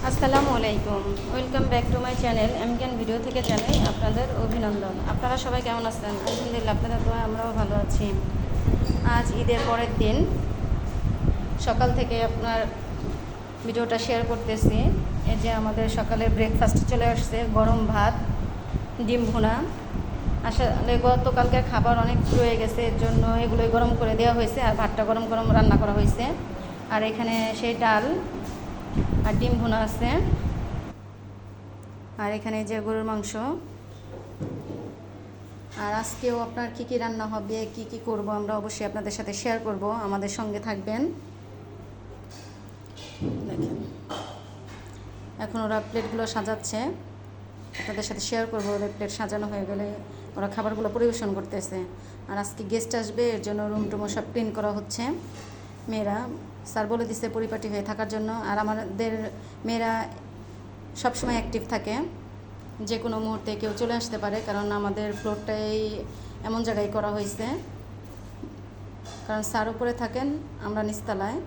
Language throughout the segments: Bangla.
আসসালামু আলাইকুম, welcome back to my channel এমকেন ভিডিও থেকে জানাই আপনাদের অভিনন্দন। আপনারা সবাই কেমন আছেন? আলহামদুলিল্লাহ, আপনাদের দোয়া আমরাও ভালো আছি। আজ ঈদের পরের দিন সকাল থেকে আপনার ভিডিওটা শেয়ার করতেছি। এই যে আমাদের সকালে ব্রেকফাস্ট চলে আসছে, গরম ভাত, ডিম ভুনা। আসলে গতকালকের খাবার অনেক রয়ে গেছে, এর জন্য এগুলোই গরম করে দেওয়া হয়েছে, আর ভাতটা গরম গরম রান্না করা হয়েছে। আর এখানে সেই ডাল আর ডিম ভুনা আছে। আর এখানে যে গরুর মাংস। আর আজকেও আপনার কি কি রান্না হবে, কি কি করব আমরা অবশ্যই আপনাদের সাথে শেয়ার করব, আমাদের সঙ্গে থাকবেন। দেখেন এখন ওরা প্লেটগুলো সাজাচ্ছে, আপনাদের সাথে শেয়ার করব। ওদের প্লেট সাজানো হয়ে গেলে ওরা খাবারগুলো পরিবেশন করতেছে। আর আজকে গেস্ট আসবে, এর জন্য রুম টুমও সব ক্লিন করা হচ্ছে। মেয়েরা স্যার বলে দিচ্ছে পরিপাটি হয়ে থাকার জন্য। আর আমাদের মেয়েরা সবসময় অ্যাক্টিভ থাকে, যে কোনো মুহূর্তে কেউ চলে আসতে পারে, কারণ আমাদের ফ্লোরটাই এমন জায়গায় করা হয়েছে, কারণ স্যার উপরে থাকেন, আমরা নিচতলায়।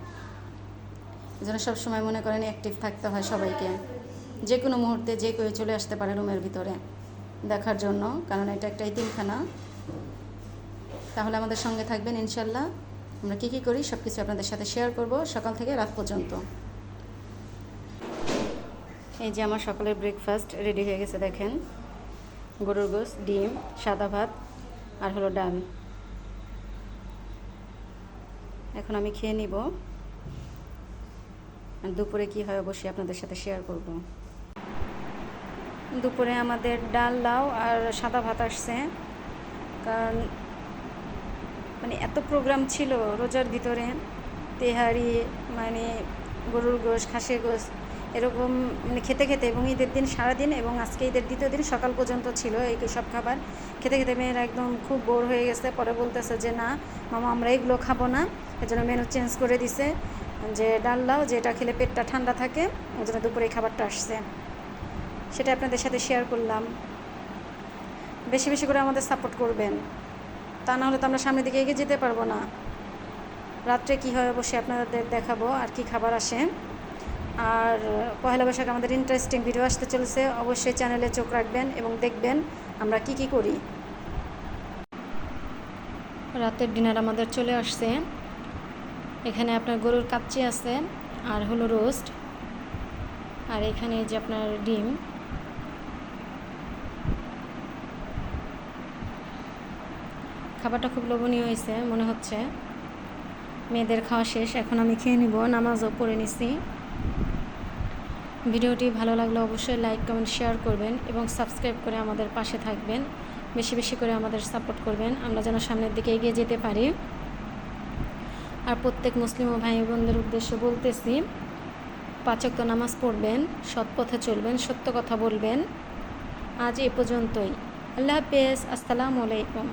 এই জন্য সবসময় মনে করেন অ্যাক্টিভ থাকতে হয় সবাইকে, যে কোনো মুহূর্তে যে কেউ চলে আসতে পারে রুমের ভিতরে দেখার জন্য, কারণ এটা একটা এতিমখানা। তাহলে আমাদের সঙ্গে থাকবেন ইনশাল্লাহ। আমরা কী কী করি সব কিছু আপনাদের সাথে শেয়ার করব সকাল থেকে রাত পর্যন্ত। এই যে আমার সকালের ব্রেকফাস্ট রেডি হয়ে গেছে, দেখেন গরুর গোশত, ডিম, সাদা ভাত আর হলো ডাল। এখন আমি খেয়ে নিব, আর দুপুরে কী হয় অবশ্যই আপনাদের সাথে শেয়ার করব। দুপুরে আমাদের ডাল, লাউ আর সাদা ভাত আসছে, কারণ মানে এত প্রোগ্রাম ছিল রোজার ভিতরে, তেহারি মানে গরুর গোশত, খাসির গোশত, এরকম মানে খেতে খেতে, এবং ঈদের দিন সারাদিন এবং আজকে ঈদের দ্বিতীয় দিন সকাল পর্যন্ত ছিল এই সব খাবার খেতে খেতে মেয়েরা একদম খুব বোর হয়ে গেছে। পরে বলতেছে যে না মামা, আমরা এগুলো খাবো না। এর জন্য মেনু চেঞ্জ করে দিছে, যে ডাল লাউ, যেটা খেলে পেটটা ঠান্ডা থাকে, ওই জন্য দুপুরে এই খাবারটা আসছে। সেটা আপনাদের সাথে শেয়ার করলাম। বেশি বেশি করে আমাদের সাপোর্ট করবেন, তা না হলে তো আমরা সামনের দিকে এগিয়ে যেতে পারবো না। রাত্রে কী হয় অবশ্যই আপনাদের দেখাবো, আর কি খাবার আসে। আর পয়লা বৈশাখ আমাদের ইন্টারেস্টিং ভিডিও আসতে চলেছে, অবশ্যই চ্যানেলে চোখ রাখবেন এবং দেখবেন আমরা কি কি করি। রাতের ডিনার আমাদের চলে আসছে। এখানে আপনার গরুর কাচ্চি আছে, আর হলো রোস্ট, আর এখানে যে আপনার ডিম। খাবারটা খুব লোভনীয় হয়েছে মনে হচ্ছে। মেয়েদের খাওয়া শেষ, এখন আমি খেয়ে নিব, নামাজও পড়ে নিছি। ভিডিওটি ভালো লাগলে অবশ্যই লাইক, কমেন্ট, শেয়ার করবেন এবং সাবস্ক্রাইব করে আমাদের পাশে থাকবেন। বেশি বেশি করে আমাদের সাপোর্ট করবেন, আমরা যেন সামনের দিকে এগিয়ে যেতে পারি। আর প্রত্যেক মুসলিম ও ভাই বোনদের উদ্দেশ্যে বলতেছি, 5 ওয়াক্ত নামাজ পড়বেন, সৎ পথে চলবেন, সত্য কথা বলবেন। আজ এ পর্যন্তই। আল্লাহ হাফেজ, আসসালামু আলাইকুম।